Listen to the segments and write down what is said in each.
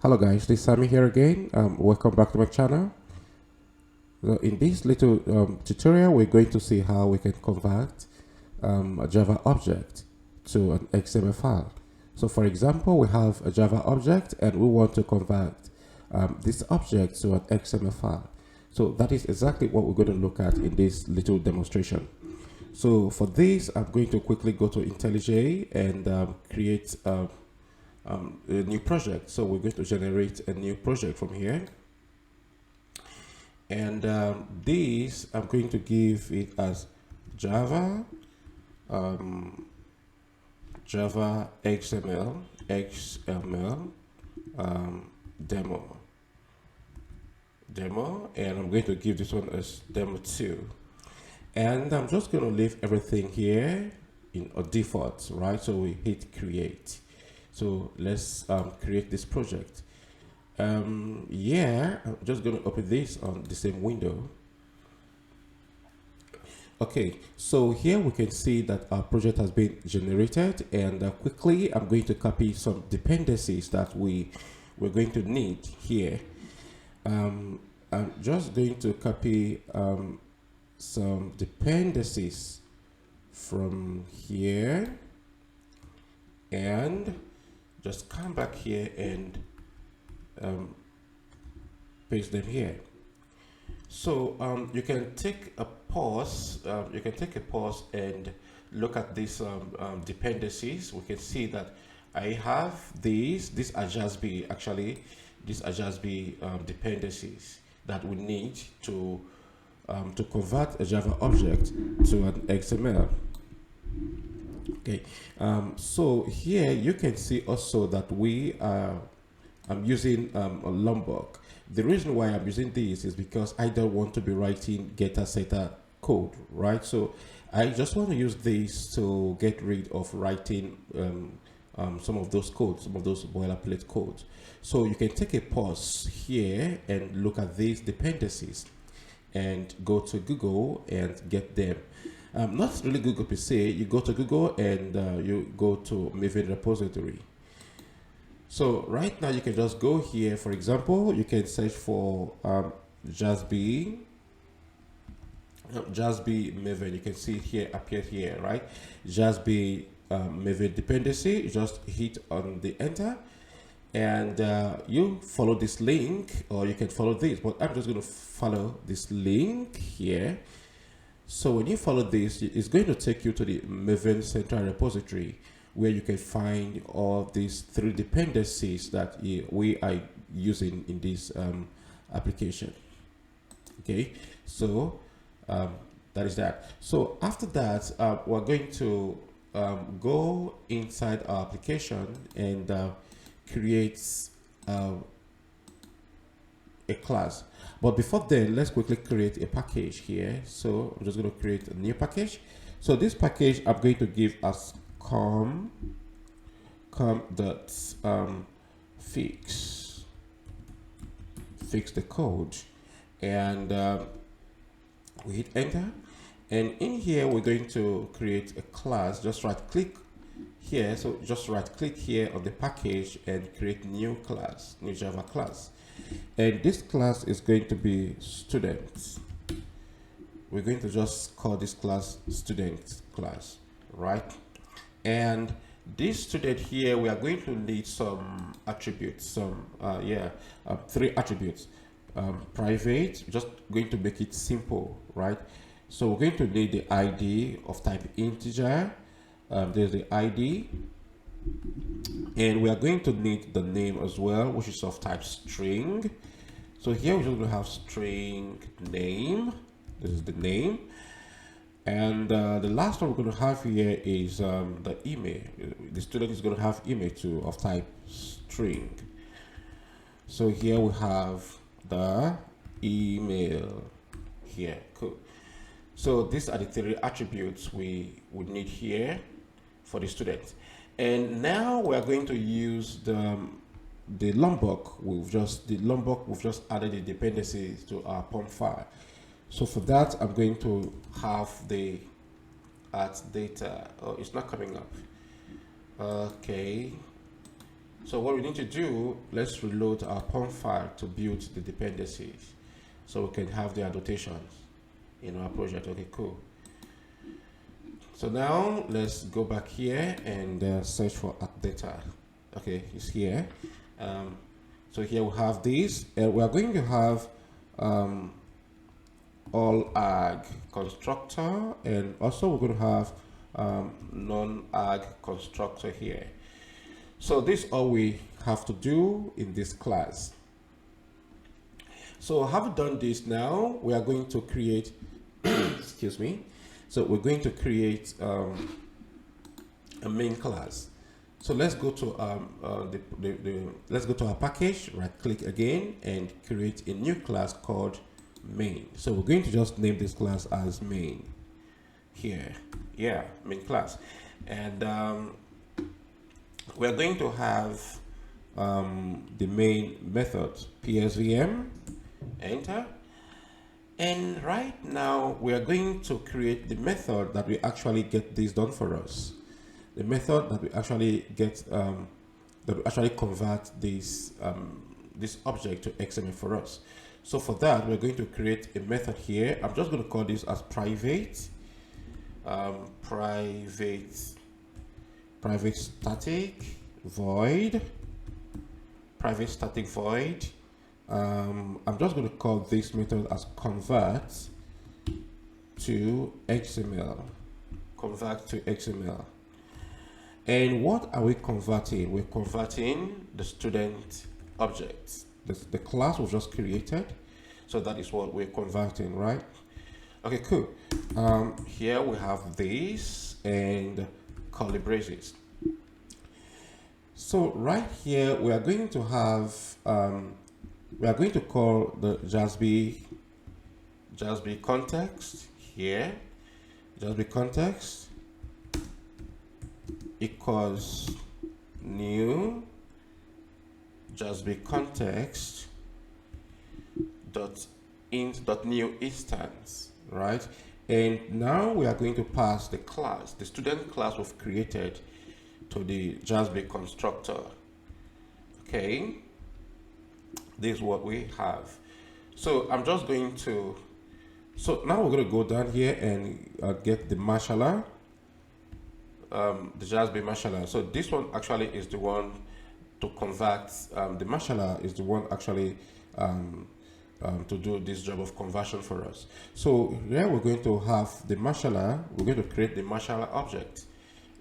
Hello guys, this is Sammy here again. Welcome back to my channel. So in this little tutorial, we're going to see how we can convert a Java object to an XML file. So for example, we have a Java object and we want to convert this object to an XML file. So that is exactly what we're going to look at in this little demonstration. So for this, I'm going to quickly go to IntelliJ and create a new project. So we're going to generate a new project from here, and this I'm going to give it as Java Java XML demo, and I'm going to give this one as demo 2, and I'm just going to leave everything here in a default, right? So we hit create. So let's create this project. Yeah, I'm just going to open this on the same window. Okay, so here we can see that our project has been generated, and quickly I'm going to copy some dependencies that we're going to need here. I'm just going to copy some dependencies from here and just come back here and paste them here. So you can take a pause. And look at these dependencies. We can see that I have these are JAXB, actually. These are JAXB dependencies that we need to convert a Java object to an XML. Okay, so here you can see also that I'm using a Lombok. The reason why I'm using this is because I don't want to be writing getter setter code, right? So I just want to use this to get rid of writing some of those codes, some of those boilerplate codes. So you can take a pause here and look at these dependencies and go to Google and get them. Not really Google per se. You go to Google and you go to Maven repository. So right now you can just go here. For example, you can search for JAXB Maven. You can see it here, appear here, right? JAXB Maven dependency. You just hit on the enter, and you follow this link, or you can follow this. But I'm just going to follow this link here. So when you follow this, it's going to take you to the Maven Central Repository, where you can find all these 3 dependencies that we are using in this application. Okay, so that is that. So after that, we're going to go inside our application and create a class. But before then, let's quickly create a package here. So I'm just going to create a new package. So this package I'm going to give as com dot fix the code, and we hit enter, and in here we're going to create a class. Just right click here, so just right click here on the package and create new class, new Java class, and this class is going to be student. We're going to just call this class student class, right? And this student here, we are going to need some attributes, 3 attributes. Private, just going to make it simple, right? So we're going to need the ID of type integer. There's the ID, and we are going to need the name as well, which is of type string. So here we're just going to have string name. This is the name. And the last one we're going to have here is the email. The student is going to have email too, of type string. So here we have the email here. Cool. So these are the 3 attributes we would need here for the student. And now we are going to use the Lombok. We've just added the dependencies to our POM file. So for that, I'm going to have the add data. Oh, it's not coming up. Okay. So what we need to do, let's reload our POM file to build the dependencies so we can have the annotations in our project. Okay, cool. So now let's go back here and search for add data. Okay, it's here. So here we have this, and we are going to have all ag constructor, and also we're going to have non-ag constructor here. So this is all we have to do in this class. So having done this now, we are going to create, excuse me. So we're going to create a main class. So let's go to let's go to our package, right click again and create a new class called main. So we're going to just name this class as main here. Yeah, main class. And we're going to have the main method PSVM, enter. And right now we are going to create the method that will actually get this done for us. The method that will actually get that will actually convert this this object to XML for us. So for that, we're going to create a method here. I'm just going to call this as private private static void. I'm just going to call this method as convert to XML. Convert to XML. And what are we converting? We're converting the student objects. The class was just created, so that is what we're converting, right? Okay, cool. Here we have this and curly braces. So right here we are going to have we are going to call the JAXB context here. JAXB context equals new JAXB context dot new instance, right? And now we are going to pass the class, the student class we've created, to the JAXB constructor. Okay, this is what we have. So I'm just going to, so now we're going to go down here and get the marshaller, the JAXB marshaller. So this one actually is the one to convert, the marshaller is the one actually to do this job of conversion for us. So here we're going to have the marshaller, we're going to create the marshaller object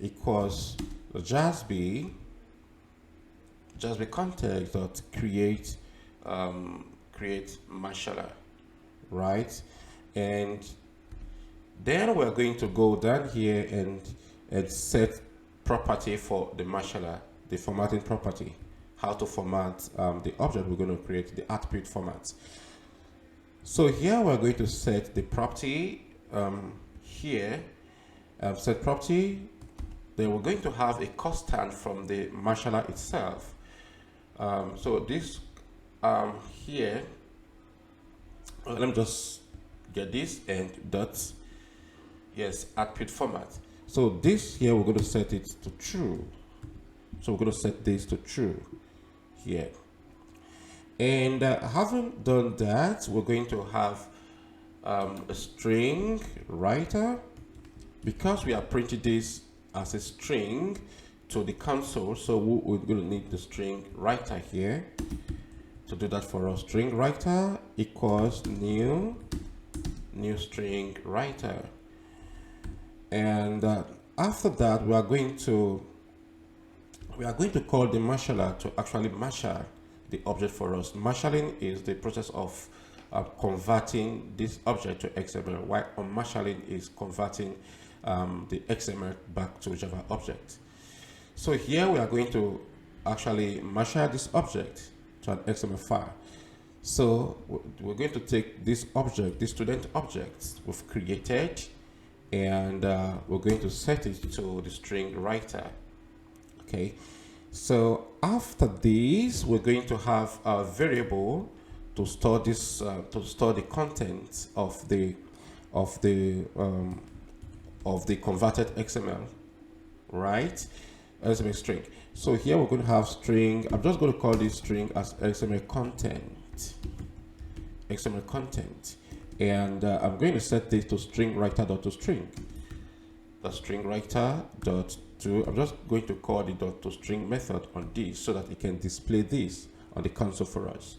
equals the JAXB context dot create create marshaller, right? And then we're going to go down here and set property for the marshaller, the formatting property, how to format the object we're going to create, the attribute format. So here we're going to set the property here, set property. Then we're going to have a constant from the marshaller itself. So this here, let me just get this and dot, yes, attribute format. So this here we're going to set it to true. So we're going to set this to true here. And having done that, we're going to have a string writer, because we are printing this as a string to the console. So we're going to need the string writer here to do that for us. String writer equals new string writer. And after that, we are going to call the marshaller to actually marshal the object for us. Marshalling is the process of converting this object to XML, while unmarshalling is converting the XML back to Java object. So here we are going to actually marshal this object to an XML file. So we're going to take this object, this student object we've created, and we're going to set it to the string writer. Okay, so after this, we're going to have a variable to store this, to store the content of the converted XML, right? XML string. So here we're going to have string. I'm just going to call this string as XML content. XML content. And I'm going to set this to string writer.toString. The string writer.to. I'm just going to call the .toString method on this so that it can display this on the console for us.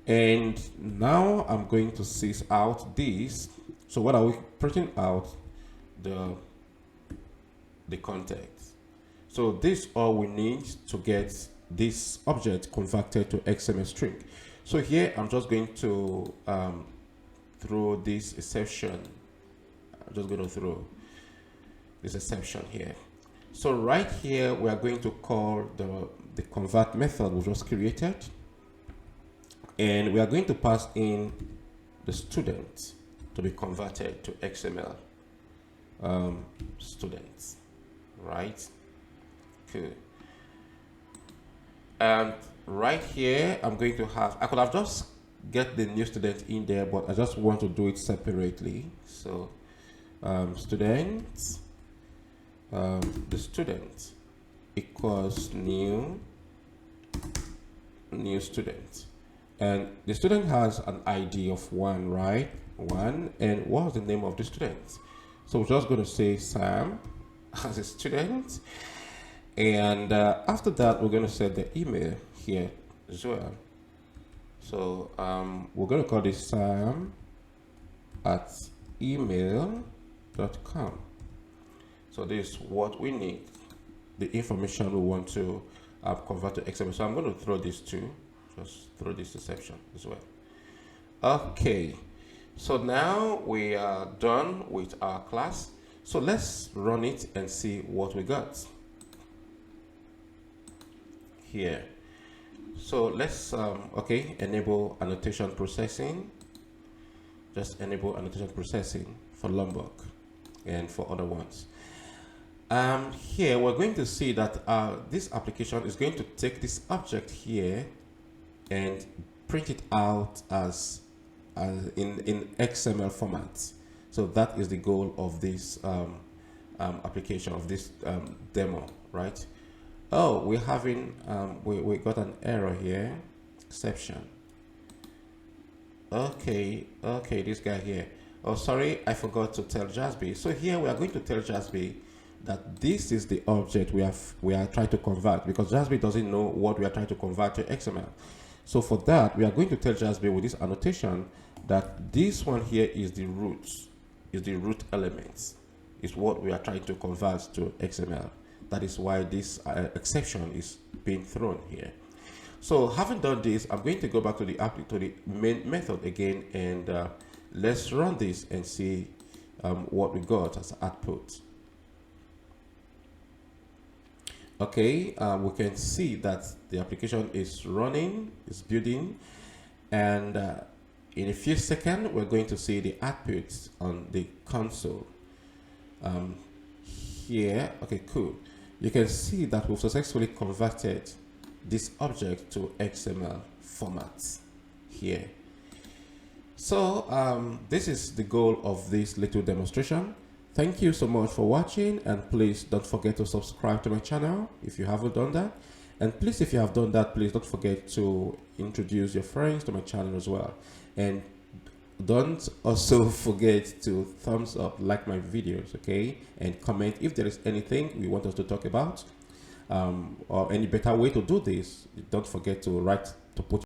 And now I'm going to sys out this. So what are we printing out? The context. So this all we need to get this object converted to XML string. So here I'm just going to throw this exception. I'm just going to throw this exception here. So right here we are going to call the convert method we just created, and we are going to pass in the student to be converted to XML students, right? Cool. And right here I'm going to have, I could have just get the new student in there, but I just want to do it separately. So students, the student equals new student, and the student has an ID of 1, right? 1. And what's the name of the student? So we're just going to say Sam as a student, and after that we're going to set the email here as well. So we're going to call this sam@email.com. So this is what we need, the information we want to convert to XML. So I'm going to throw this too, just throw this exception as well. Okay, so now we are done with our class. So let's run it and see what we got here. So let's okay, enable annotation processing. Just enable annotation processing for Lombok and for other ones. Here we're going to see that this application is going to take this object here and print it out as in XML format. So that is the goal of this application, of this demo, right? Oh, we're having we got an error here, exception. Okay, this guy here. Oh, sorry, I forgot to tell JAXB. So here we are going to tell JAXB that this is the object we are trying to convert, because JAXB doesn't know what we are trying to convert to XML. So for that, we are going to tell JAXB with this annotation that this one here is the root, elements, is what we are trying to convert to XML. That is why this exception is being thrown here. So having done this, I'm going to go back to the main method again, and let's run this and see what we got as output. Okay, we can see that the application is running, is building, and in a few seconds we're going to see the output on the console. Here, okay, cool. You can see that we've successfully converted this object to XML format here. So this is the goal of this little demonstration. Thank you so much for watching, and please don't forget to subscribe to my channel if you haven't done that. And please, if you have done that, please don't forget to introduce your friends to my channel as well. And don't also forget to thumbs up, like my videos, okay? And comment if there is anything you want us to talk about, or any better way to do this. Don't forget to put